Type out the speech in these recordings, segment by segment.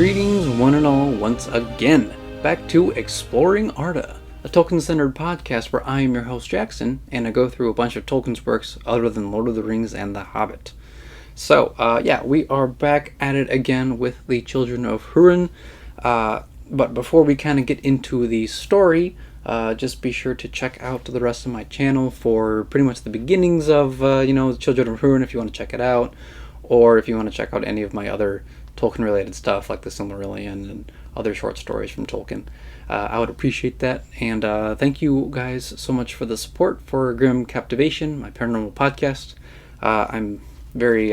Greetings, one and all, once again. Back to Exploring Arda, a Tolkien-centered podcast where I am your host, Jackson, and I go through a bunch of Tolkien's works other than Lord of the Rings and The Hobbit. So, we are back at it again with the Children of Húrin. But before we kind of get into the story, just be sure to check out the rest of my channel for pretty much the beginnings of, the Children of Húrin if you want to check it out, or if you want to check out any of my other Tolkien-related stuff like the Silmarillion and other short stories from Tolkien. I would appreciate that, and thank you guys so much for the support for Grim Captivation, my paranormal podcast. I'm very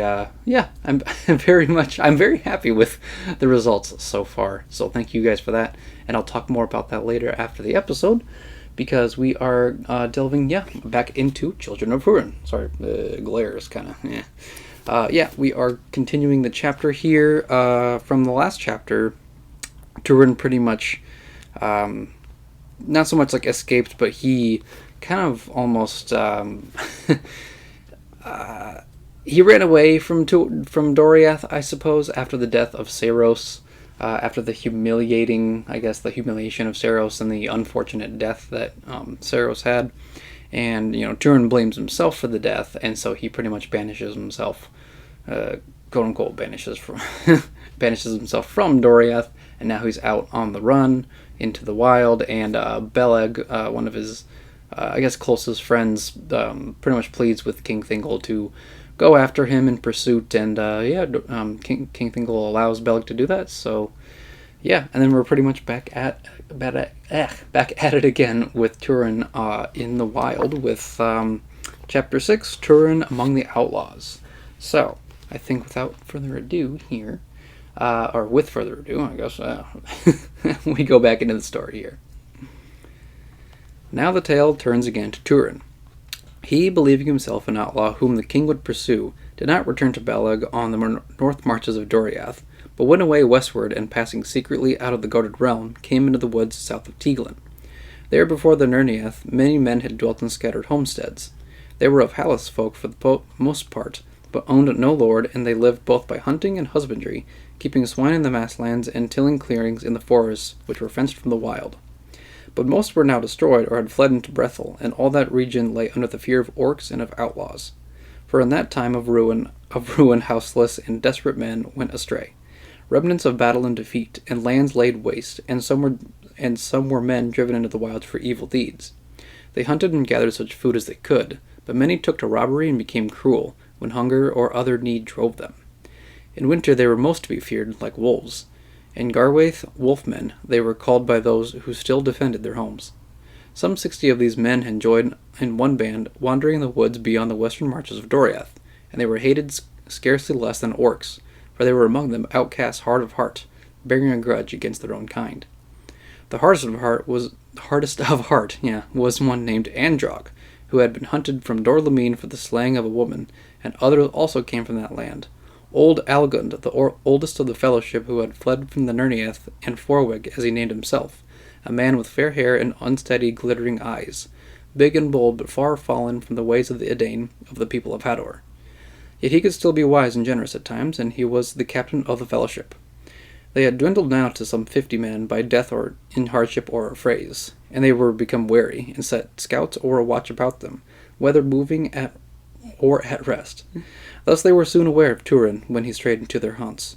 happy with the results so far, so thank you guys for that, and I'll talk more about that later after the episode, because we are delving, back into Children of Húrin. Sorry, the glare is kind of, we are continuing the chapter here from the last chapter. Túrin pretty much, not so much like escaped, but he kind of almost, he ran away from Doriath, I suppose, after the death of Saeros, after the humiliation of Saeros and the unfortunate death that Saeros had. And, Túrin blames himself for the death, and so he pretty much banishes himself, quote-unquote, banishes himself from Doriath, and now he's out on the run into the wild, and Beleg, one of his, closest friends, pretty much pleads with King Thingol to go after him in pursuit, and King Thingol allows Beleg to do that, so and then we're pretty much back at it again with Túrin in the wild with Chapter 6, Túrin Among the Outlaws. So, I think without further ado here, with further ado, I guess, we go back into the story here. Now the tale turns again to Túrin. He, believing himself an outlaw whom the king would pursue, did not return to Beleg on the north marches of Doriath, but went away westward and, passing secretly out of the guarded realm, came into the woods south of Teaglin. There before the Nirniath many men had dwelt in scattered homesteads. They were of Hallis folk for the most part, but owned no lord, and they lived both by hunting and husbandry, keeping swine in the mastlands and tilling clearings in the forests which were fenced from the wild. But most were now destroyed or had fled into Brethil, and all that region lay under the fear of orcs and of outlaws. For in that time of ruin, houseless and desperate men went astray. Remnants of battle and defeat, and lands laid waste, and some were men driven into the wilds for evil deeds. They hunted and gathered such food as they could, but many took to robbery and became cruel, when hunger or other need drove them. In winter they were most to be feared, like wolves. In Garwaith, wolfmen, they were called by those who still defended their homes. Some 60 of these men had joined in one band, wandering in the woods beyond the western marches of Doriath, and they were hated scarcely less than orcs, for they were among them outcasts hard of heart, bearing a grudge against their own kind. The hardest of heart was one named Androg, who had been hunted from Dorlamine for the slaying of a woman, and others also came from that land. Old Algund, the oldest of the fellowship, who had fled from the Nirniath, and Forwig, as he named himself, a man with fair hair and unsteady, glittering eyes, big and bold, but far fallen from the ways of the Edain of the people of Hador. Yet he could still be wise and generous at times, and he was the captain of the fellowship. They had dwindled now to some 50 men by death or in hardship or affrays, and they were become wary, and set scouts or a watch about them, whether moving or at rest. Thus they were soon aware of Túrin when he strayed into their haunts.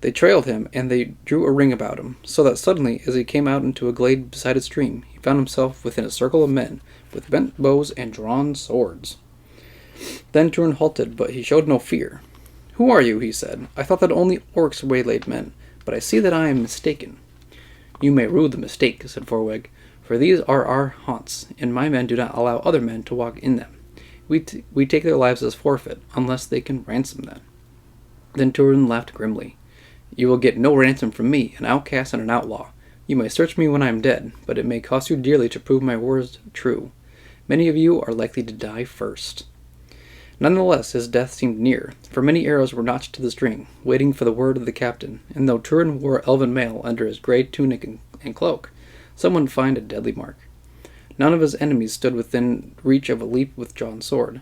They trailed him, and they drew a ring about him, so that suddenly, as he came out into a glade beside a stream, he found himself within a circle of men, with bent bows and drawn swords. Then Túrin halted, but he showed no fear. "Who are you?" he said. "I thought that only orcs waylaid men, but I see that I am mistaken." "You may rue the mistake," said Forwig, "for these are our haunts, and my men do not allow other men to walk in them. We take their lives as forfeit, unless they can ransom them." Then Túrin laughed grimly. "You will get no ransom from me, an outcast and an outlaw. You may search me when I am dead, but it may cost you dearly to prove my words true. Many of you are likely to die first." Nonetheless, his death seemed near, for many arrows were notched to the string, waiting for the word of the captain, and though Túrin wore elven mail under his grey tunic and cloak, some would find a deadly mark. None of his enemies stood within reach of a leap with drawn sword.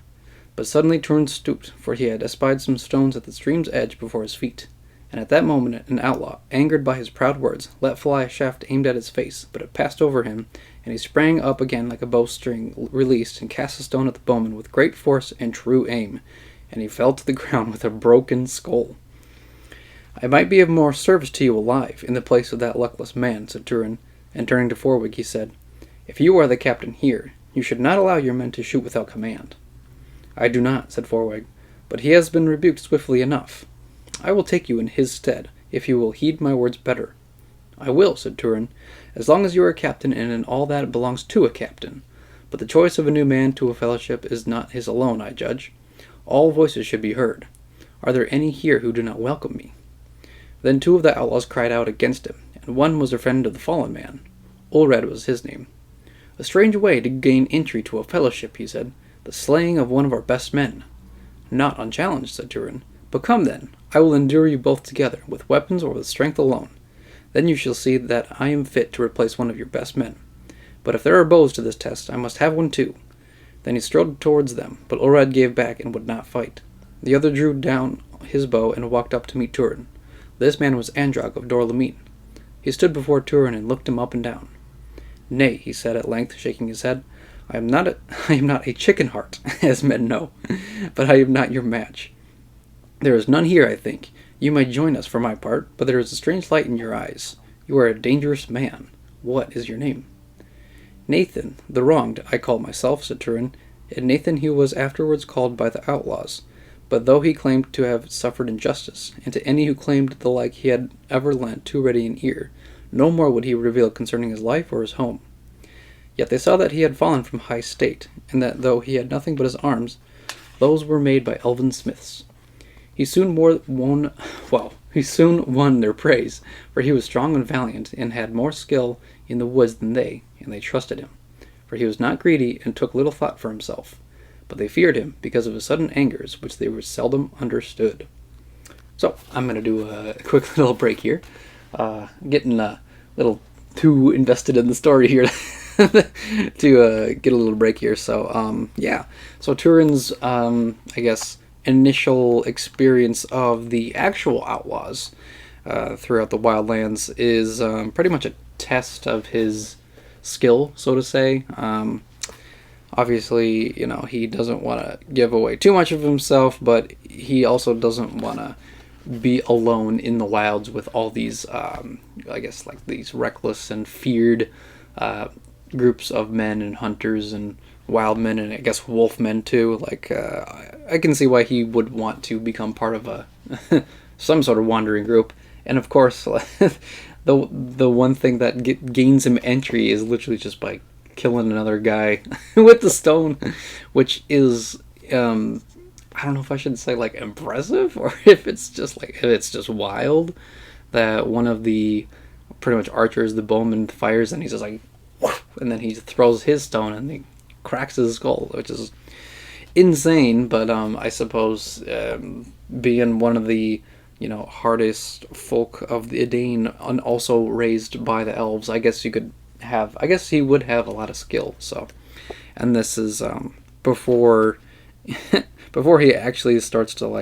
But suddenly Túrin stooped, for he had espied some stones at the stream's edge before his feet. And at that moment an outlaw, angered by his proud words, let fly a shaft aimed at his face, but it passed over him, and he sprang up again like a bowstring released, and cast a stone at the bowman with great force and true aim, and he fell to the ground with a broken skull. "I might be of more service to you alive, in the place of that luckless man," said Túrin, and turning to Forwig he said, "If you are the captain here, you should not allow your men to shoot without command." "I do not," said Forwig, "but he has been rebuked swiftly enough. I will take you in his stead, if you will heed my words better." "I will," said Túrin, "as long as you are a captain and in all that belongs to a captain. But the choice of a new man to a fellowship is not his alone, I judge. All voices should be heard. Are there any here who do not welcome me?" Then two of the outlaws cried out against him, and one was a friend of the fallen man. Ulred was his name. "A strange way to gain entry to a fellowship," he said, "the slaying of one of our best men." "Not unchallenged," said Túrin. "But come then, I will endure you both together, with weapons or with strength alone. Then you shall see that I am fit to replace one of your best men. But if there are bows to this test, I must have one too." Then he strode towards them, but Ulred gave back and would not fight. The other drew down his bow and walked up to meet Túrin. This man was Androg of Dorlamine. He stood before Túrin and looked him up and down. "Nay," he said at length, shaking his head, I am not a chicken heart, as men know, but I am not your match. There is none here, I think. You might join us for my part, but there is a strange light in your eyes. You are a dangerous man. What is your name?" "Nathan, the wronged, I call myself," said Túrin, and Nathan he was afterwards called by the outlaws. But though he claimed to have suffered injustice, and to any who claimed the like he had ever lent too ready an ear, no more would he reveal concerning his life or his home. Yet they saw that he had fallen from high state, and that though he had nothing but his arms, those were made by elven smiths. He soon won their praise, for he was strong and valiant, and had more skill in the woods than they, and they trusted him. For he was not greedy, and took little thought for himself. But they feared him because of his sudden angers, which they were seldom understood. So, I'm going to do a quick little break here. Getting a little too invested in the story here to get a little break here. So, yeah. So, Túrin's, I guess, initial experience of the actual outlaws throughout the Wildlands is pretty much a test of his skill, so to say. Obviously, he doesn't want to give away too much of himself, but he also doesn't want to be alone in the wilds with all these, I guess, like these reckless and feared groups of men and hunters and wild men, and I guess wolf men too. Like, I can see why he would want to become part of a some sort of wandering group. And of course, the one thing that gains him entry is literally just by killing another guy with the stone, which is I don't know if I should say like impressive, or if it's just wild that one of the pretty much archers, the bowman, fires and he's just like, and then he throws his stone and he cracks his skull, which is insane. But I suppose being one of the hardest folk of the Edain, and also raised by the elves, I guess he would have a lot of skill. So, and this is before before he actually starts to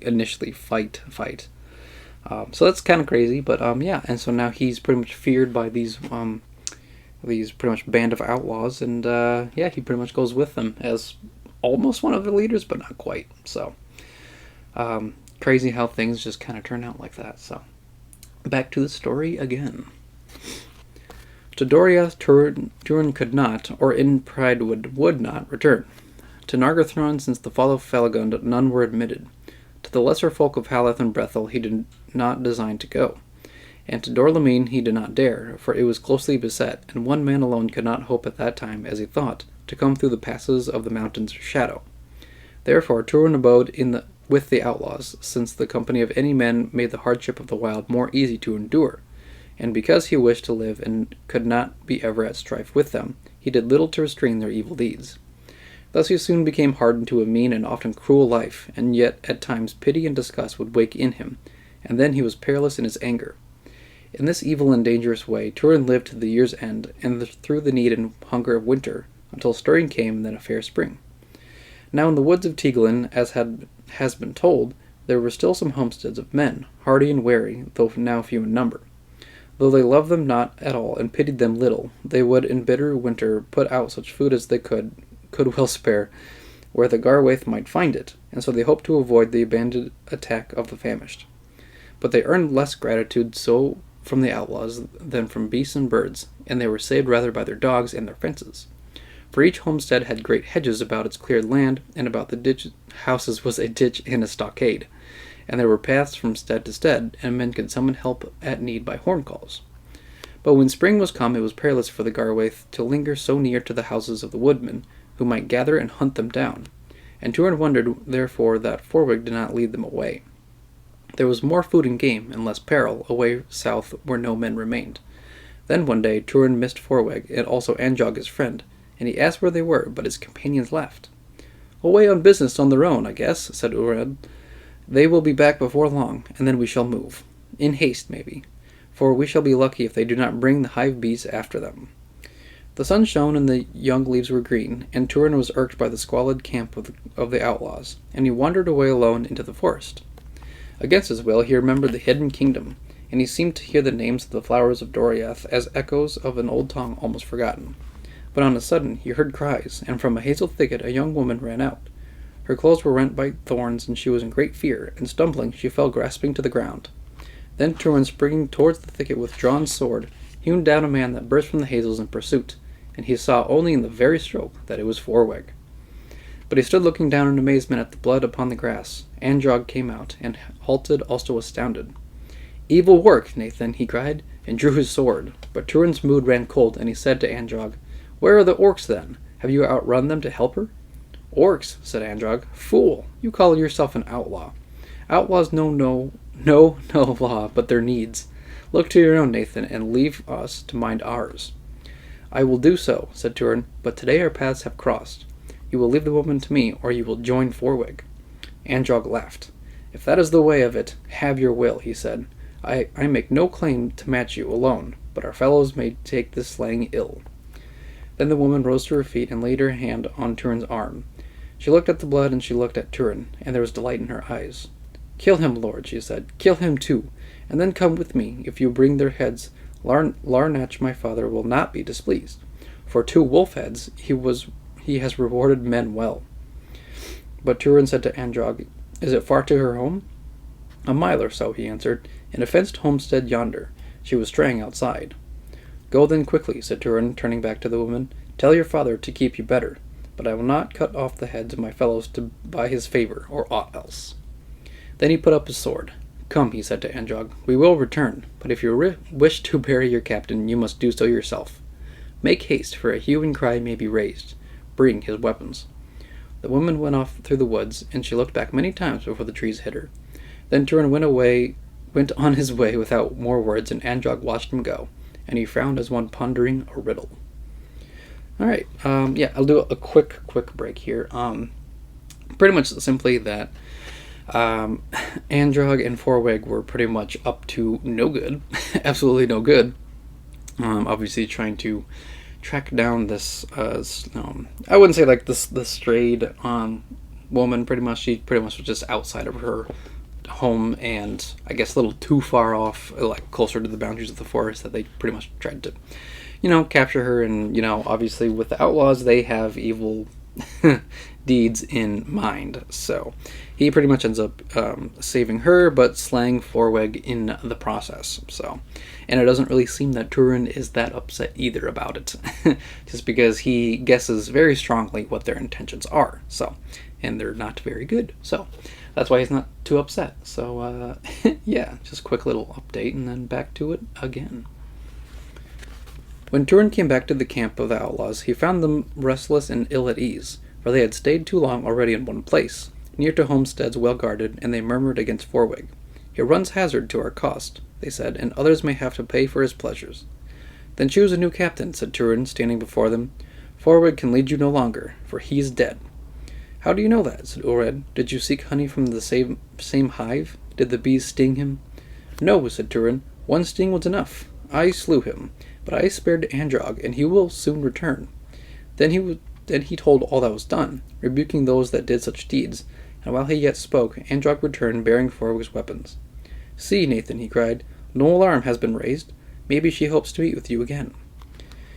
initially fight. So that's kind of crazy, but yeah. And so now he's pretty much feared by these pretty much band of outlaws, and yeah, he pretty much goes with them as almost one of the leaders, but not quite. So crazy how things just kind of turn out like that. So back to the story again. To Doriath, Túrin could not, or in pride would not, return. To Nargothrond, since the fall of Felagund, none were admitted. To the lesser folk of Haleth and Brethil he did not design to go. And to Dorlamine he did not dare, for it was closely beset, and one man alone could not hope at that time, as he thought, to come through the passes of the mountain's shadow. Therefore Túrin abode with the outlaws, since the company of any men made the hardship of the wild more easy to endure. And because he wished to live and could not be ever at strife with them, he did little to restrain their evil deeds. Thus he soon became hardened to a mean and often cruel life, and yet at times pity and disgust would wake in him, and then he was perilous in his anger. In this evil and dangerous way Túrin lived to the year's end, and through the need and hunger of winter, until stirring came and then a fair spring. Now in the woods of Tieglin, as has been told, There were still some homesteads of men, hardy and wary, though now few in number. Though they loved them not at all and pitied them little, they would in bitter winter put out such food as they could well spare, where the Garwaith might find it, and so they hoped to avoid the abandoned attack of the famished. But they earned less gratitude so from the outlaws than from beasts and birds, and they were saved rather by their dogs and their fences. For each homestead had great hedges about its cleared land, and about the houses was a ditch and a stockade, and there were paths from stead to stead, and men could summon help at need by horn calls. But when spring was come, it was perilous for the Garwaith to linger so near to the houses of the woodmen, who might gather and hunt them down, and Túrin wondered therefore that Forwig did not lead them away. There was more food and game, and less peril, away south where no men remained. Then one day Túrin missed Forwig, and also Anjog his friend, and he asked where they were, but his companions laughed. "Away on business on their own, I guess," said Ured. "They will be back before long, and then we shall move. In haste, maybe, for we shall be lucky if they do not bring the hive beasts after them." The sun shone and the young leaves were green, and Túrin was irked by the squalid camp of the outlaws, and he wandered away alone into the forest. Against his will, he remembered the hidden kingdom, and he seemed to hear the names of the flowers of Doriath as echoes of an old tongue almost forgotten. But on a sudden he heard cries, and from a hazel thicket a young woman ran out. Her clothes were rent by thorns, and she was in great fear, and stumbling she fell grasping to the ground. Then Túrin, springing towards the thicket with drawn sword, hewn down a man that burst from the hazels in pursuit, and he saw only in the very stroke that it was Forwig. But he stood looking down in amazement at the blood upon the grass. Anjog came out, and halted also astounded. "Evil work, Nathan," he cried, and drew his sword. But Túrin's mood ran cold, and he said to Anjog, "Where are the orcs, then? Have you outrun them to help her?" "Orcs," said Anjog. "Fool! You call yourself an outlaw. Outlaws know no law but their needs. Look to your own, Nathan, and leave us to mind ours." "I will do so," said Túrin, "but today our paths have crossed. You will leave the woman to me, or you will join Forwig." Anjog laughed. "If that is the way of it, have your will," he said. I make no claim to match you alone, but our fellows may take this slaying ill." Then the woman rose to her feet and laid her hand on Túrin's arm. She looked at the blood, and she looked at Túrin, and there was delight in her eyes. "Kill him, lord," she said. "Kill him too, and then come with me. If you bring their heads, Larnach my father will not be displeased. For 2 wolf heads he has rewarded men well." But Túrin said to Anjog, "Is it far to her home?" "A mile or so," he answered, "in a fenced homestead yonder. She was straying outside." "Go then quickly," said Túrin, turning back to the woman. "Tell your father to keep you better, but I will not cut off the heads of my fellows to buy his favor, or aught else." Then he put up his sword. "Come," he said to Anjog, "we will return, but if you wish to bury your captain, you must do so yourself. Make haste, for a hue and cry may be raised. Bring his weapons." The woman went off through the woods, and she looked back many times before the trees hid her. Then Túrin went on his way without more words, and Anjog watched him go, and he frowned as one pondering a riddle. All right, I'll do a quick break here. Pretty much simply that Anjog and Forwig were pretty much up to no good, absolutely no good. Obviously trying to track down this, I wouldn't say like this strayed woman. She pretty much was just outside of her home, and I guess a little too far off, like closer to the boundaries of the forest, that they pretty much tried to, capture her. And, obviously with the outlaws, they have evil deeds in mind. So he pretty much ends up saving her, but slaying Forwig in the process. So, and it doesn't really seem that Túrin is that upset either about it, just because he guesses very strongly what their intentions are. So, and they're not very good. So that's why he's not too upset. So, just quick little update, and then back to it again. When Túrin came back to the camp of the outlaws, he found them restless and ill at ease, for they had stayed too long already in one place, near to homesteads well guarded, and they murmured against Forwig. "He runs hazard to our cost," they said, "and others may have to pay for his pleasures." "Then choose a new captain," said Túrin, standing before them. "Forwig can lead you no longer, for he is dead." "How do you know that?" said Ured. "Did you seek honey from the same hive? Did the bees sting him?" "No," said Túrin. "One sting was enough. I slew him, but I spared Anjog, and he will soon return." Then he told all that was done, rebuking those that did such deeds, and while he yet spoke, Androg returned bearing Forwig's weapons. "See, Nathan," he cried, "no alarm has been raised. Maybe she hopes to meet with you again."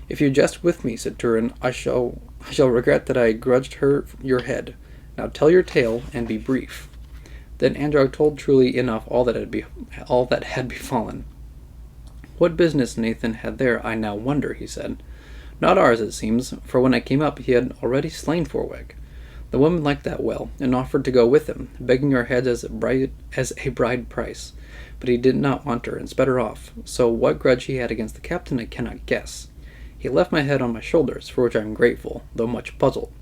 "If you jest with me," said Túrin, I shall regret that I grudged her your head. Now tell your tale, and be brief." Then Androg told truly enough all that had befallen. "What business Nathan had there, I now wonder," he said. "Not ours, it seems, for when I came up he had already slain Forwig. The woman liked that well, and offered to go with him, begging our heads as a bride price. But he did not want her, and sped her off, so what grudge he had against the captain I cannot guess. He left my head on my shoulders, for which I am grateful, though much puzzled."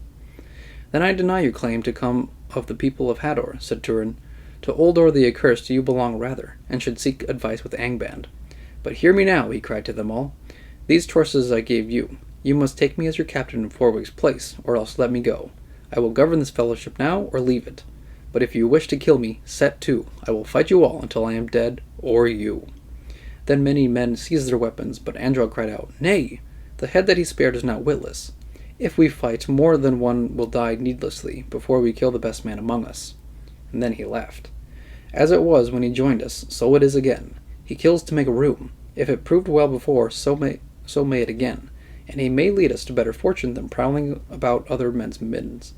"Then I deny your claim to come of the people of Hador," said Túrin. "To Uldor the Accursed you belong rather, and should seek advice with Angband. But hear me now," he cried to them all. "These choices I gave you. You must take me as your captain in Forwig's place, or else let me go. I will govern this fellowship now, or leave it. But if you wish to kill me, set to. I will fight you all until I am dead, or you." Then many men seized their weapons, but Androg cried out, "Nay! The head that he spared is not witless. If we fight, more than one will die needlessly before we kill the best man among us." And then he laughed. "As it was when he joined us, so it is again. He kills to make room. If it proved well before, so may it again. And he may lead us to better fortune than prowling about other men's middens."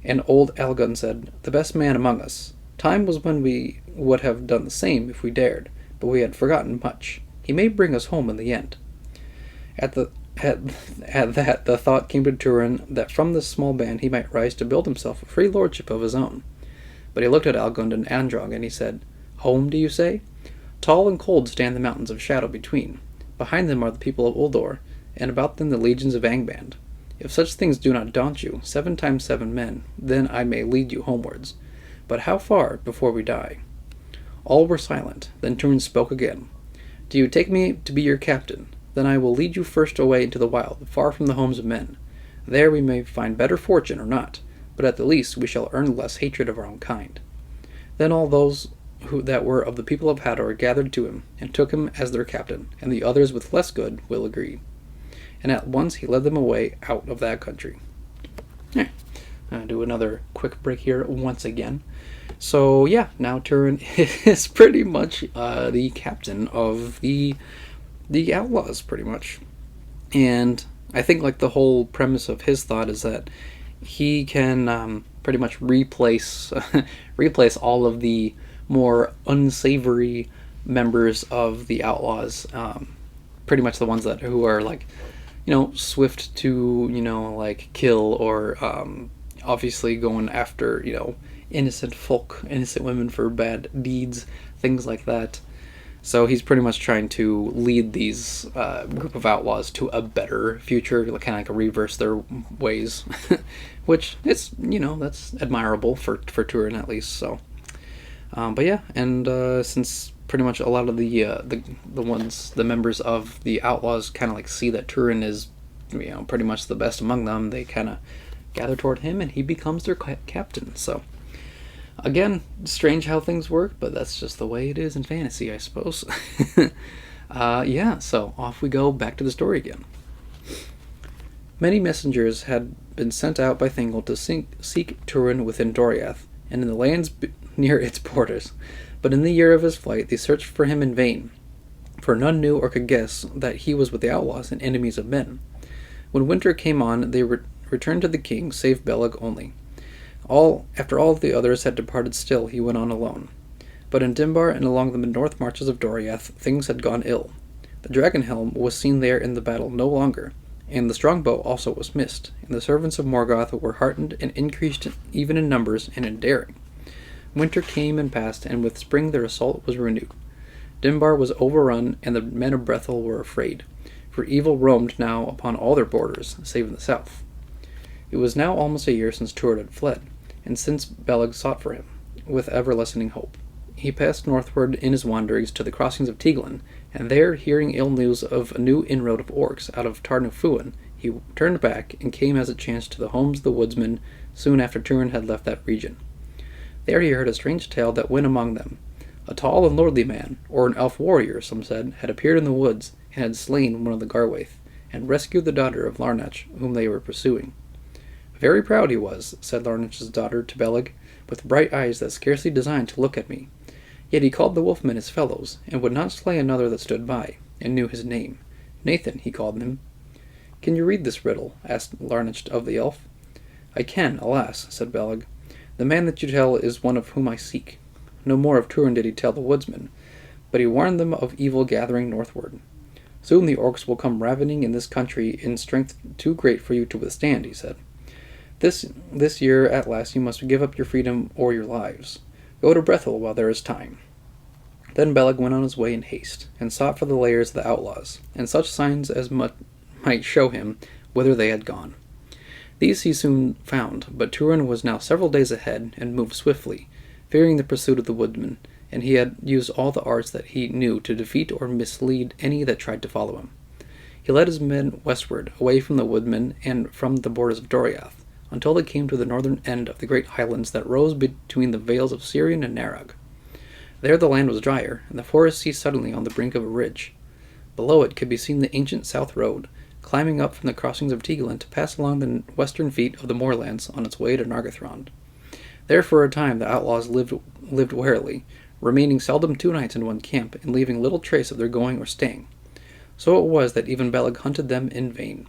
And old Algun said, "The best man among us. Time was when we would have done the same if we dared, but we had forgotten much. He may bring us home in the end." At that, the thought came to Túrin that from this small band he might rise to build himself a free lordship of his own. But he looked at Algund and Androg, and he said, "Home, do you say? Tall and cold stand the mountains of shadow between. Behind them are the people of Uldor, and about them the legions of Angband. If such things do not daunt you, 7 times 7 men, then I may lead you homewards. But how far before we die?" All were silent. Then Túrin spoke again. "Do you take me to be your captain? Then I will lead you first away into the wild, far from the homes of men. There we may find better fortune or not, but at the least we shall earn less hatred of our own kind." Then all those that were of the people of Hador gathered to him, and took him as their captain, and the others with less good will agree. And at once he led them away out of that country. I'll do another quick break here once again. So yeah, now Túrin is pretty much the captain of the Outlaws, pretty much. And I think like the whole premise of his thought is that he can pretty much replace all of the more unsavory members of the Outlaws, pretty much the ones who are like, swift to, like kill, or obviously going after, innocent women for bad deeds, things like that. So he's pretty much trying to lead these group of outlaws to a better future, kind of like reverse their ways, which is, that's admirable for Túrin at least. So, but yeah, and since pretty much a lot of the members of the outlaws kind of like see that Túrin is, pretty much the best among them, they kind of gather toward him, and he becomes their captain. So. Again, strange how things work, but that's just the way it is in fantasy, I suppose. Yeah, so off we go back to the story again. Many messengers had been sent out by Thingol to seek Túrin within Doriath, and in the lands near its borders. But in the year of his flight, they searched for him in vain, for none knew or could guess that he was with the outlaws and enemies of men. When winter came on, they returned to the king, save Beleg only. After all the others had departed still, he went on alone. But in Dimbar and along the north marches of Doriath, things had gone ill. The dragon helm was seen there in the battle no longer, and the strongbow also was missed, and the servants of Morgoth were heartened and increased even in numbers and in daring. Winter came and passed, and with spring their assault was renewed. Dimbar was overrun, and the men of Brethil were afraid, for evil roamed now upon all their borders, save in the south. It was now almost a year since Túrin had fled, and since Beleg sought for him, with ever-lessening hope. He passed northward in his wanderings to the crossings of Teaglin, and there, hearing ill news of a new inroad of orcs out of Tarnufuan, he turned back, and came as it chanced to the homes of the woodsmen soon after Túrin had left that region. There he heard a strange tale that went among them. A tall and lordly man, or an elf warrior, some said, had appeared in the woods, and had slain one of the Garwaith, and rescued the daughter of Larnach, whom they were pursuing. Very proud he was, said Larnach's daughter to Beleg, with bright eyes that scarcely deigned to look at me. Yet he called the wolfmen his fellows, and would not slay another that stood by, and knew his name. Nathan, he called him. "Can you read this riddle?" asked Larnach of the elf. "I can, alas," said Beleg. "The man that you tell is one of whom I seek." No more of Túrin did he tell the woodsmen, but he warned them of evil gathering northward. "Soon the orcs will come ravening in this country in strength too great for you to withstand," he said. This year at last you must give up your freedom or your lives. Go to Brethil while there is time." Then Beleg went on his way in haste, and sought for the lairs of the outlaws, and such signs as might show him whither they had gone. These he soon found, but Túrin was now several days ahead, and moved swiftly, fearing the pursuit of the woodmen, and he had used all the arts that he knew to defeat or mislead any that tried to follow him. He led his men westward, away from the woodmen and from the borders of Doriath, until they came to the northern end of the great highlands that rose between the vales of Sírian and Narag. There the land was drier, and the forest ceased suddenly on the brink of a ridge. Below it could be seen the ancient south road, climbing up from the crossings of Tegelin to pass along the western feet of the moorlands on its way to Nargothrond. There for a time the outlaws lived warily, remaining seldom 2 nights in one camp, and leaving little trace of their going or staying. So it was that even Beleg hunted them in vain.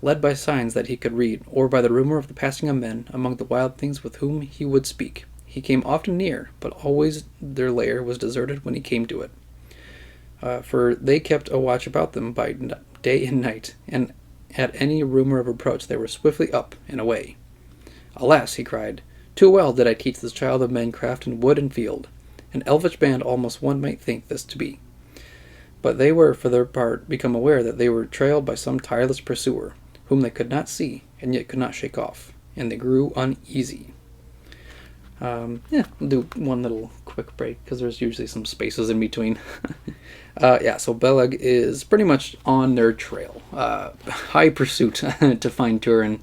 Led by signs that he could read, or by the rumor of the passing of men among the wild things with whom he would speak, he came often near, but always their lair was deserted when he came to it. For they kept a watch about them by day and night, and at any rumor of approach they were swiftly up and away. "Alas," he cried, "too well did I teach this child of men craft in wood and field. An elvish band almost one might think this to be." But they were for their part become aware that they were trailed by some tireless pursuer, whom they could not see, and yet could not shake off, and they grew uneasy. We'll do one little quick break, because there's usually some spaces in between. So Beleg is pretty much on their trail. High pursuit to find Túrin,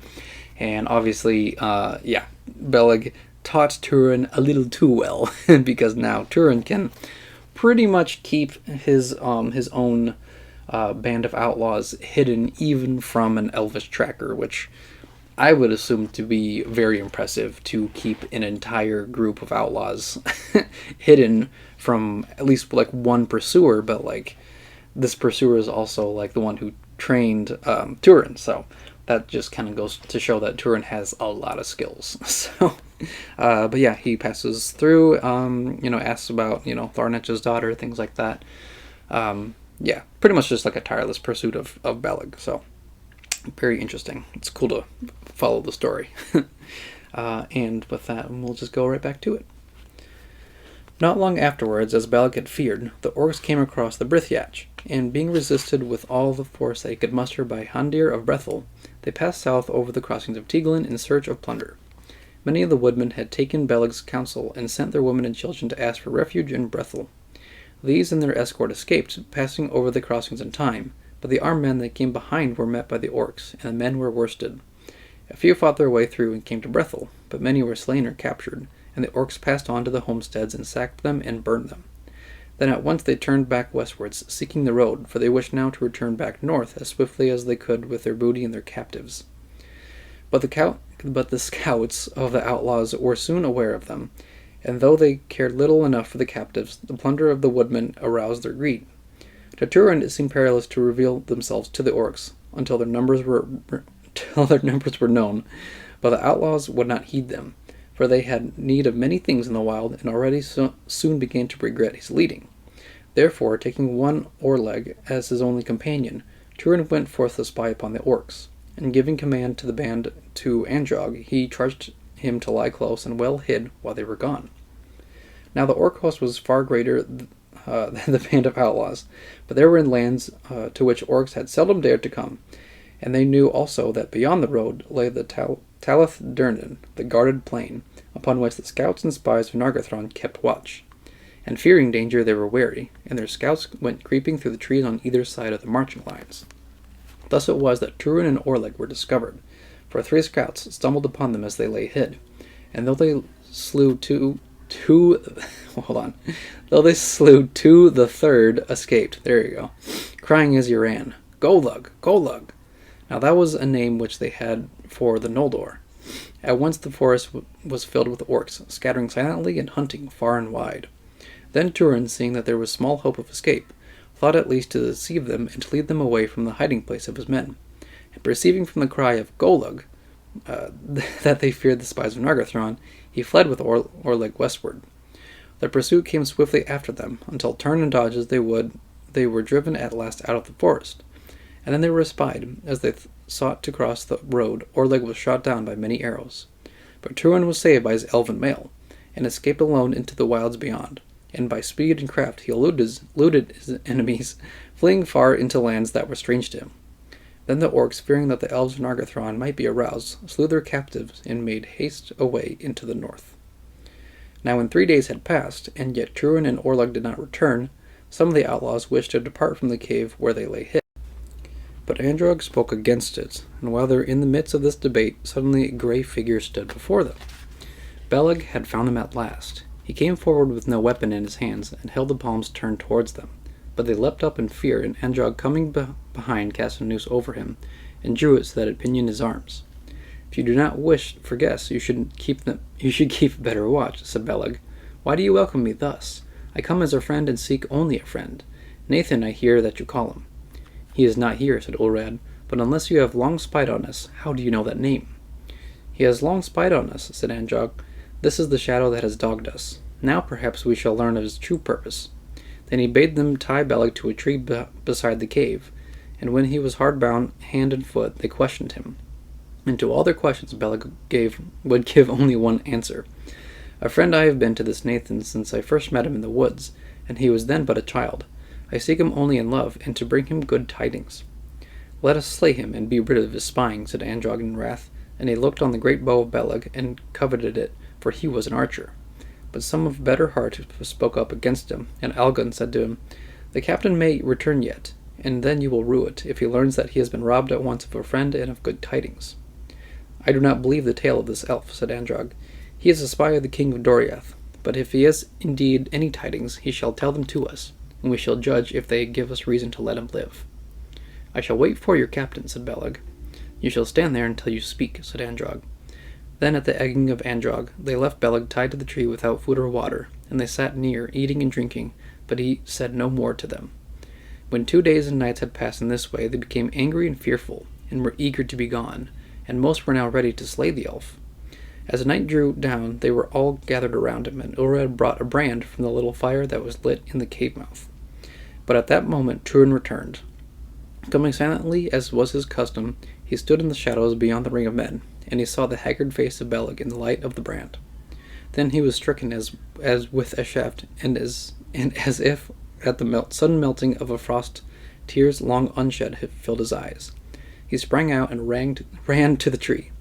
and obviously, Beleg taught Túrin a little too well, because now Túrin can pretty much keep his own band of outlaws hidden even from an elvish tracker, which I would assume to be very impressive, to keep an entire group of outlaws hidden from at least like one pursuer, but like this pursuer is also like the one who trained Túrin, so that just kind of goes to show that Túrin has a lot of skills. So, but yeah, he passes through, asks about, Larnach's daughter, things like that. Pretty much just like a tireless pursuit of Beleg, so very interesting. It's cool to follow the story. And with that, we'll just go right back to it. Not long afterwards, as Beleg had feared, the orcs came across the Brithyach, and being resisted with all the force they could muster by Handir of Brethil, they passed south over the crossings of Tegelin in search of plunder. Many of the woodmen had taken Beleg's counsel and sent their women and children to ask for refuge in Brethil. These and their escort escaped, passing over the crossings in time, but the armed men that came behind were met by the orcs, and the men were worsted. A few fought their way through and came to Brethil, but many were slain or captured, and the orcs passed on to the homesteads and sacked them and burned them. Then at once they turned back westwards, seeking the road, for they wished now to return back north as swiftly as they could with their booty and their captives. But the scouts of the outlaws were soon aware of them, and though they cared little enough for the captives, the plunder of the woodmen aroused their greed. To Túrin it seemed perilous to reveal themselves to the orcs until their numbers were known, but the outlaws would not heed them, for they had need of many things in the wild, and already soon began to regret his leading. Therefore, taking one oarleg as his only companion, Túrin went forth to spy upon the orcs, and giving command to the band to Androg, he charged him to lie close and well hid while they were gone. Now the orc host was far greater than the band of outlaws, but they were in lands to which orcs had seldom dared to come, and they knew also that beyond the road lay the Talath Durnan, the guarded plain, upon which the scouts and spies of Nargothrond kept watch. And fearing danger, they were wary, and their scouts went creeping through the trees on either side of the marching lines. Thus it was that Túrin and Orleg were discovered, for 3 scouts stumbled upon them as they lay hid, and though they slew two, the third escaped. There you go, crying as he ran, "Golug, Golug!" Now that was a name which they had for the Noldor, At once the forest was filled with orcs, scattering silently and hunting far and wide. Then Túrin, seeing that there was small hope of escape, thought at least to deceive them and to lead them away from the hiding place of his men. And perceiving from the cry of Golug that they feared the spies of Nargothrond, he fled with Orleg westward. The pursuit came swiftly after them, until turn and dodge as they would, they were driven at last out of the forest. And then they were espied. As they sought to cross the road, Orleg was shot down by many arrows. But Túrin was saved by his elven mail, and escaped alone into the wilds beyond. And by speed and craft he eluded his enemies, fleeing far into lands that were strange to him. Then the orcs, fearing that the elves of Nargothrond might be aroused, slew their captives and made haste away into the north. Now when 3 days had passed, and yet Túrin and Orleg did not return, some of the outlaws wished to depart from the cave where they lay hid. But Androg spoke against it, and while they were in the midst of this debate, suddenly a grey figure stood before them. Beleg had found them at last. He came forward with no weapon in his hands, and held the palms turned towards them. But they leapt up in fear, and Androg, coming behind, cast a noose over him, and drew it so that it pinioned his arms. If you do not wish for guests, you should keep better watch, said Beleg. Why do you welcome me thus? I come as a friend and seek only a friend. Nathan, I hear that you call him. He is not here, said Ulrad, but unless you have long spied on us, how do you know that name? He has long spied on us, said Androg. This is the shadow that has dogged us. Now perhaps we shall learn of his true purpose. Then he bade them tie Beleg to a tree beside the cave, and when he was hard bound, hand and foot, they questioned him. And to all their questions Beleg would give only one answer. A friend I have been to this Nathan since I first met him in the woods, and he was then but a child. I seek him only in love, and to bring him good tidings. Let us slay him, and be rid of his spying, said Androg in wrath, and he looked on the great bow of Beleg, and coveted it, for he was an archer. But some of better heart spoke up against him, and Algun said to him, The captain may return yet, and then you will rue it, if he learns that he has been robbed at once of a friend and of good tidings. I do not believe the tale of this elf, said Androg. He is a spy of the king of Doriath, but if he has indeed any tidings, he shall tell them to us, and we shall judge if they give us reason to let him live. I shall wait for your captain, said Beleg. You shall stand there until you speak, said Androg. Then at the egging of Androg, they left Beleg tied to the tree without food or water, and they sat near, eating and drinking, but he said no more to them. When 2 days and nights had passed in this way, they became angry and fearful, and were eager to be gone, and most were now ready to slay the elf. As the night drew down, they were all gathered around him, and Ulrad brought a brand from the little fire that was lit in the cave mouth. But at that moment Túrin returned. Coming silently, as was his custom, he stood in the shadows beyond the ring of men, and he saw the haggard face of Beleg in the light of the brand. Then he was stricken as with a shaft, and as if at the sudden melting of a frost, tears long unshed had filled his eyes. He sprang out and ran to the tree.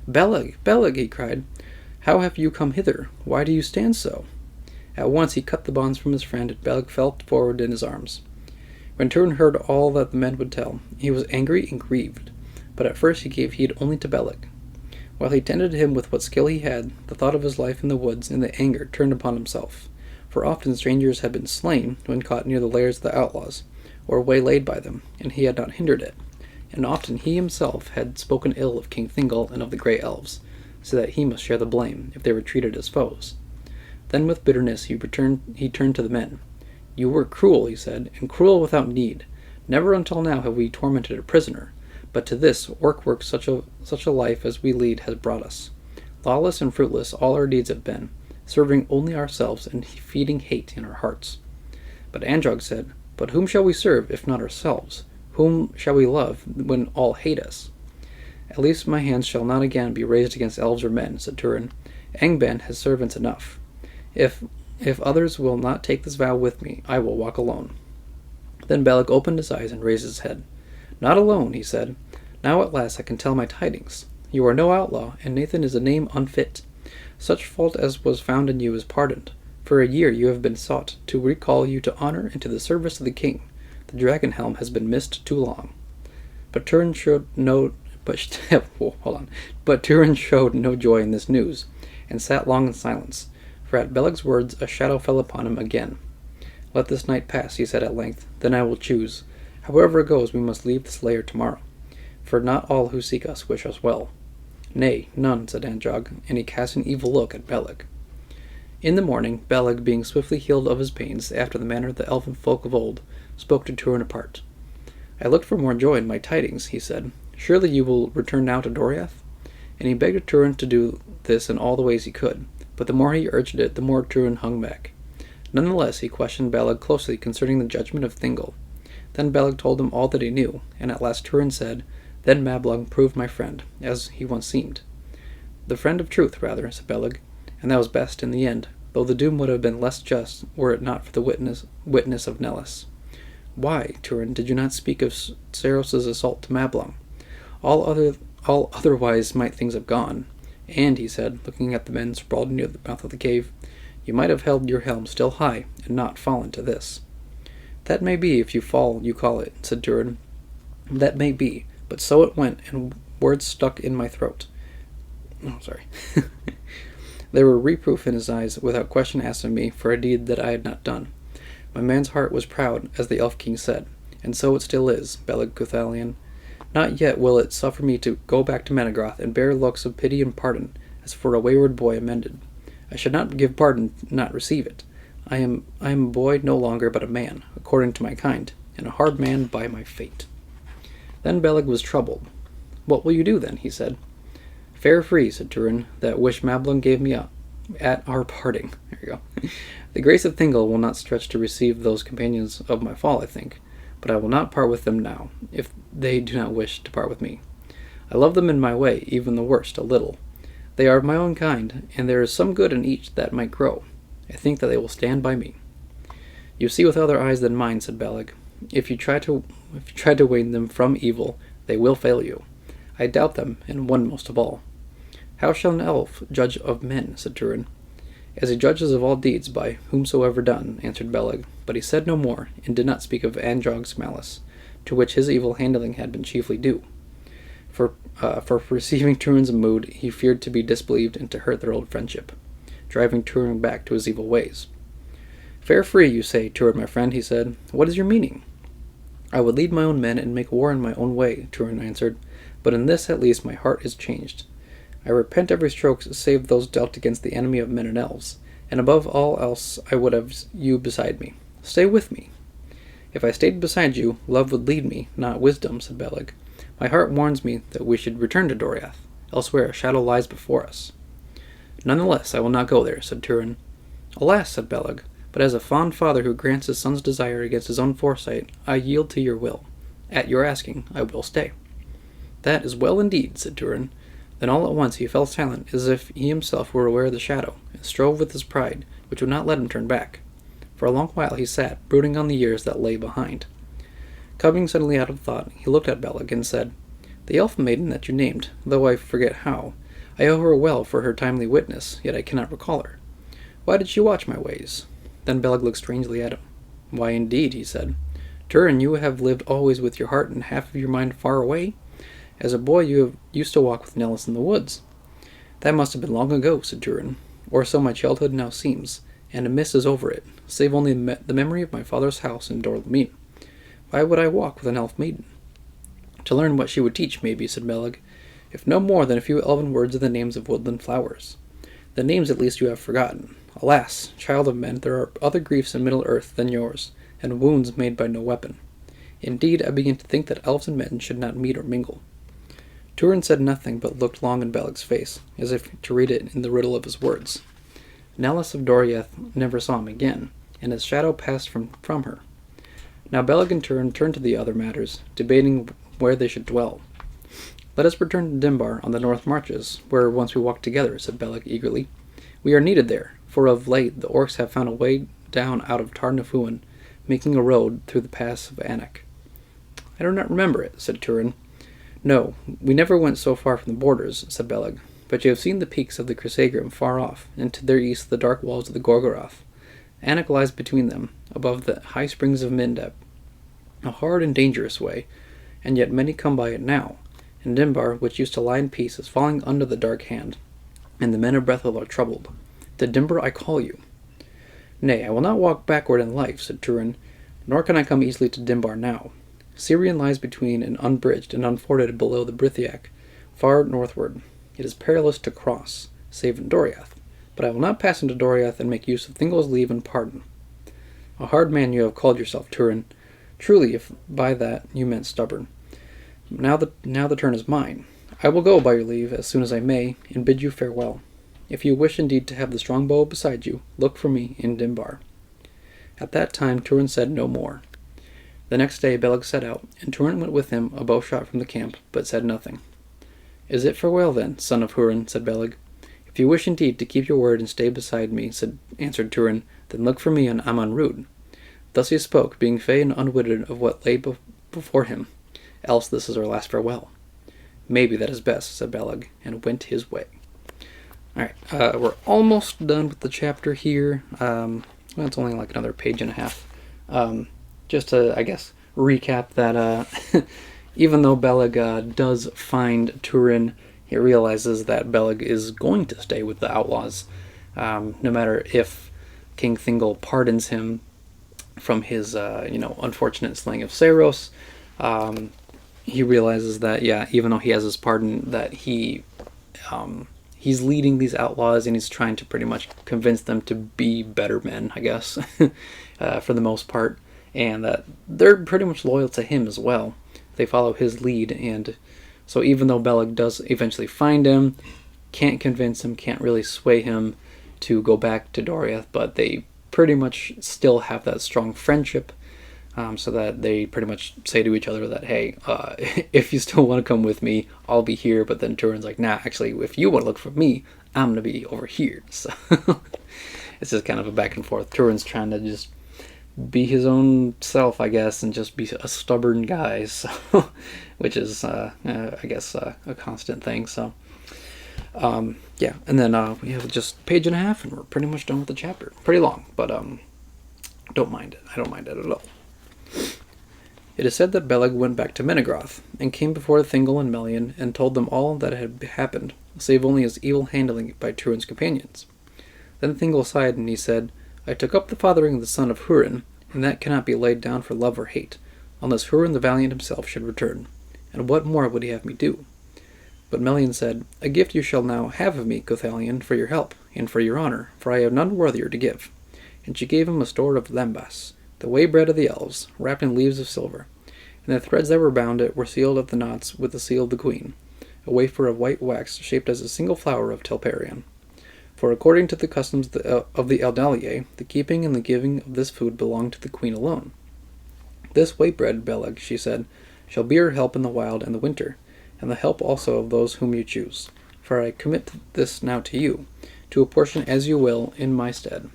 Beleg, Beleg, he cried, how have you come hither? Why do you stand so? At once he cut the bonds from his friend, and Beleg fell forward in his arms. When Túrin heard all that the men would tell, he was angry and grieved, but at first he gave heed only to Beleg. While he tended him with what skill he had, the thought of his life in the woods and the anger turned upon himself, for often strangers had been slain when caught near the lairs of the outlaws, or waylaid by them, and he had not hindered it, and often he himself had spoken ill of King Thingol and of the grey elves, so that he must share the blame if they were treated as foes. Then with bitterness he turned to the men. You were cruel, he said, and cruel without need. Never until now have we tormented a prisoner, but to this work such a life as we lead has brought us. Lawless and fruitless all our deeds have been, serving only ourselves and feeding hate in our hearts. But Androg said, But whom shall we serve, if not ourselves? Whom shall we love, when all hate us? At least my hands shall not again be raised against elves or men, said Túrin. Angband has servants enough. If others will not take this vow with me, I will walk alone. Then Beleg opened his eyes and raised his head. Not alone, he said. Now at last I can tell my tidings. You are no outlaw, and Nathan is a name unfit. Such fault as was found in you is pardoned. For a year you have been sought to recall you to honor and to the service of the king. The dragon helm has been missed too long. But Túrin showed no joy in this news, and sat long in silence. For at Beleg's words a shadow fell upon him again. Let this night pass, he said at length, then I will choose. However it goes, we must leave this lair tomorrow, for not all who seek us wish us well. Nay, none, said Androg, and he cast an evil look at Beleg. In the morning, Beleg, being swiftly healed of his pains, after the manner of the elfin folk of old, spoke to Túrin apart. I looked for more joy in my tidings, he said. Surely you will return now to Doriath? And he begged Túrin to do this in all the ways he could, but the more he urged it, the more Túrin hung back. Nonetheless, he questioned Beleg closely concerning the judgment of Thingol. Then Beleg told him all that he knew, and at last Túrin said, Then Mablung proved my friend, as he once seemed. The friend of truth, rather, said Beleg, and that was best in the end, though the doom would have been less just were it not for the witness of Nellis. Why, Túrin, did you not speak of Saeros' assault to Mablung? All otherwise might things have gone. And, he said, looking at the men sprawled near the mouth of the cave, you might have held your helm still high, and not fallen to this. That may be, if you fall, you call it, said Túrin. That may be, but so it went, and words stuck in my throat. Oh, sorry. There were reproof in his eyes, without question asked of me, for a deed that I had not done. My man's heart was proud, as the Elf King said, and so it still is, Beleg Cuthalion. Not yet will it suffer me to go back to Menegroth and bear looks of pity and pardon, as for a wayward boy amended. I should not give pardon, not receive it. I am a boy no longer, but a man, according to my kind, and a hard man by my fate. Then Beleg was troubled. What will you do, then? He said. Fair free, said Túrin, that wish Mablung gave me up at our parting. There you go. The grace of Thingol will not stretch to receive those companions of my fall, I think, but I will not part with them now, if they do not wish to part with me. I love them in my way, even the worst, a little. They are of my own kind, and there is some good in each that might grow. I think that they will stand by me. You see with other eyes than mine, said Beleg. If you try to wean them from evil, they will fail you. I doubt them, and one most of all. How shall an elf judge of men, said Túrin. As he judges of all deeds by whomsoever done, answered Beleg, but he said no more, and did not speak of Androg's malice, to which his evil handling had been chiefly due. For perceiving Túrin's mood, he feared to be disbelieved and to hurt their old friendship, driving Túrin back to his evil ways. Fair free, you say, Túrin, my friend, he said. What is your meaning? I would lead my own men and make war in my own way, Túrin answered, but in this at least my heart is changed. I repent every stroke save those dealt against the enemy of men and elves, and above all else I would have you beside me. Stay with me. If I stayed beside you, love would lead me, not wisdom, said Beleg. My heart warns me that we should return to Doriath. Elsewhere a shadow lies before us. Nonetheless, I will not go there, said Túrin. Alas, said Beleg, but as a fond father who grants his son's desire against his own foresight, I yield to your will. At your asking, I will stay. That is well indeed, said Túrin. Then all at once he fell silent, as if he himself were aware of the shadow, and strove with his pride, which would not let him turn back. For a long while he sat, brooding on the years that lay behind. Coming suddenly out of thought, he looked at Beleg and said, The elf maiden that you named, though I forget how, I owe her well for her timely witness, yet I cannot recall her. Why did she watch my ways? Then Beleg looked strangely at him. Why, indeed, he said. Túrin, you have lived always with your heart and half of your mind far away? As a boy you used to walk with Nellis in the woods. That must have been long ago, said Túrin, or so my childhood now seems, and a mist is over it, save only the memory of my father's house in Dorlamine. Why would I walk with an elf maiden? To learn what she would teach, maybe, said Beleg, if no more than a few elven words of the names of woodland flowers. The names at least you have forgotten. Alas, child of men, there are other griefs in Middle-earth than yours, and wounds made by no weapon. Indeed, I begin to think that elves and men should not meet or mingle. Túrin said nothing, but looked long in Beleg's face, as if to read it in the riddle of his words. Nellis of Doriath never saw him again, and his shadow passed from her. Now Beleg in turn turned to the other matters, debating where they should dwell. Let us return to Dimbar on the north marches, where once we walked together, said Beleg eagerly. We are needed there, for of late the orcs have found a way down out of Tar Nafuin, making a road through the pass of Anak. I do not remember it, said Túrin. No, we never went so far from the borders, said Beleg, but you have seen the peaks of the Crisagrim far off, and to their east the dark walls of the Gorgoroth. Anak lies between them, above the high springs of Mindeb. A hard and dangerous way, and yet many come by it now, and Dimbar, which used to lie in peace, is falling under the dark hand, and the men of Brethil are troubled. To Dimbar I call you. Nay, I will not walk backward in life, said Túrin, nor can I come easily to Dimbar now. Syrian lies between and unbridged and unforded below the Brithiac, far northward. It is perilous to cross, save in Doriath. But I will not pass into Doriath and make use of Thingol's leave and pardon. A hard man you have called yourself, Túrin. Truly, if by that you meant stubborn. Now the turn is mine. I will go, by your leave, as soon as I may, and bid you farewell. If you wish indeed to have the Strongbow beside you, look for me in Dimbar. At that time Túrin said no more. The next day Beleg set out, and Túrin went with him a bowshot from the camp, but said nothing. Is it farewell, then, son of Húrin? Said Beleg. If you wish indeed to keep your word and stay beside me, answered Túrin, then look for me on Amon Rud. Thus he spoke, being fey and unwitted of what lay before him. Else this is our last farewell. Maybe that is best, said Beleg, and went his way. Alright, we're almost done with the chapter here. Well, it's only like another page and a half. Just to, I guess, recap that even though Beleg does find Túrin, he realizes that Beleg is going to stay with the Outlaws, no matter if King Thingol pardons him from his, unfortunate slaying of Saeros. He realizes that, yeah, even though he has his pardon, that he's leading these outlaws and he's trying to pretty much convince them to be better men, I guess, for the most part, and that they're pretty much loyal to him as well. They follow his lead, and so even though Beleg does eventually find him, can't convince him, can't really sway him to go back to Doriath, but they pretty much still have that strong friendship, so that they pretty much say to each other that, hey, if you still want to come with me, I'll be here. But then Túrin's like, nah, actually, if you want to look for me, I'm going to be over here. So it's just kind of a back and forth. Túrin's trying to just be his own self, I guess, and just be a stubborn guy, so, which is, I guess, a constant thing. So, yeah, and then we have just page and a half, and we're pretty much done with the chapter. Pretty long, but don't mind it. I don't mind it at all. It is said that Beleg went back to Menegroth, and came before Thingol and Melian, and told them all that had happened, save only his evil handling by Túrin's companions. Then Thingol sighed, and he said, I took up the fathering of the son of Húrin, and that cannot be laid down for love or hate, unless Húrin the valiant himself should return. And what more would he have me do? But Melian said, A gift you shall now have of me, Gothalion, for your help, and for your honor, for I have none worthier to give. And she gave him a store of lembas, the way-bread of the elves, wrapped in leaves of silver, and the threads that were bound it were sealed at the knots with the seal of the queen, a wafer of white wax shaped as a single flower of Telperion. For according to the customs of the Eldalier, the keeping and the giving of this food belonged to the queen alone. This way-bread, Beleg, she said, shall be your help in the wild and the winter, and the help also of those whom you choose. For I commit this now to you, to apportion as you will in my stead.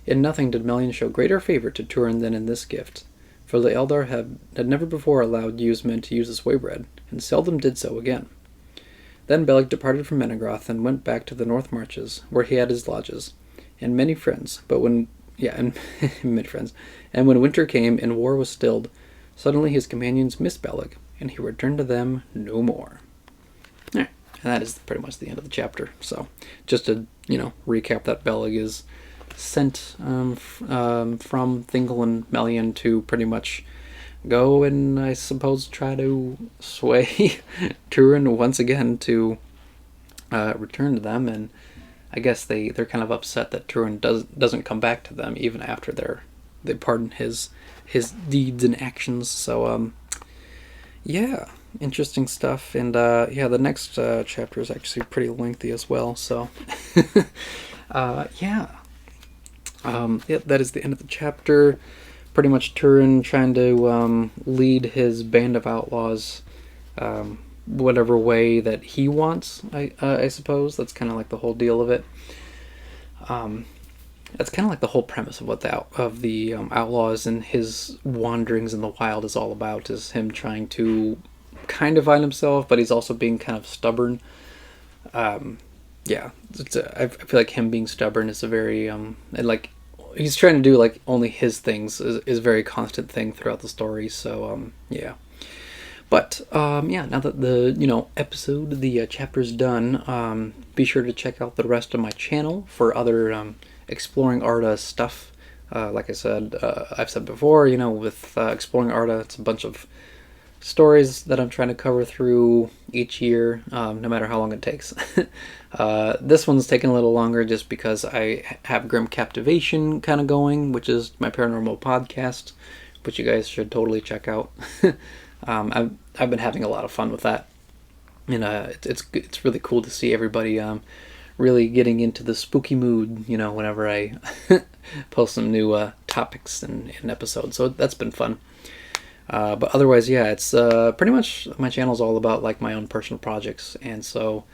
In nothing did Melian show greater favor to Túrin than in this gift, for the Eldar had never before allowed used men to use this way-bread, and seldom did so again. Then Beleg departed from Menegroth and went back to the North Marches, where he had his lodges, and many friends. Many friends. And when winter came and war was stilled, suddenly his companions missed Beleg, and he returned to them no more. Alright, and that is pretty much the end of the chapter. So, just to recap, that Beleg is sent from Thingol and Melian to pretty much go and, I suppose, try to sway Túrin once again to return to them, and I guess they're kind of upset that Túrin doesn't come back to them even after they pardon his deeds and actions. So yeah, interesting stuff. And the next chapter is actually pretty lengthy as well. So yeah, that is the end of the chapter. Pretty much Túrin trying to lead his band of outlaws whatever way that he wants, I suppose. That's kind of like the whole deal of it. That's kind of like the whole premise of what the Outlaws and his wanderings in the wild is all about, is him trying to kind of find himself, but he's also being kind of stubborn. Yeah, I feel like him being stubborn is a very, and like, he's trying to do like only his things is a very constant thing throughout the story. So yeah, but yeah, now that the chapter's done, be sure to check out the rest of my channel for other exploring Arda stuff. Like I said, I've said before, with exploring Arda, it's a bunch of stories that I'm trying to cover through each year, no matter how long it takes. This one's taking a little longer just because I have Grim Captivation kind of going, which is my paranormal podcast, which you guys should totally check out. I've been having a lot of fun with that, and it's really cool to see everybody really getting into the spooky mood, whenever I post some new topics and episodes. So that's been fun. But otherwise, yeah, it's pretty much my channel's all about like my own personal projects, and so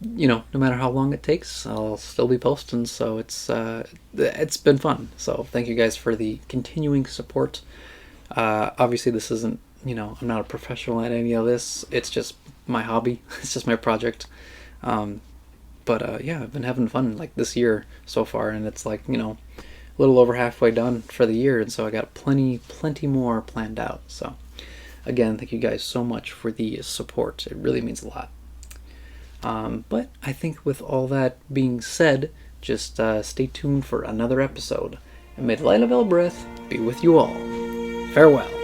no matter how long it takes, I'll still be posting. So it's been fun. So thank you guys for the continuing support. Obviously, this isn't I'm not a professional at any of this. It's just my hobby. It's just my project. But yeah, I've been having fun like this year so far, and it's like a little over halfway done for the year, and so I got plenty more planned out. So again, thank you guys so much for the support. It really means a lot. But I think with all that being said, just stay tuned for another episode, and may the light of Elbreth be with you all. Farewell.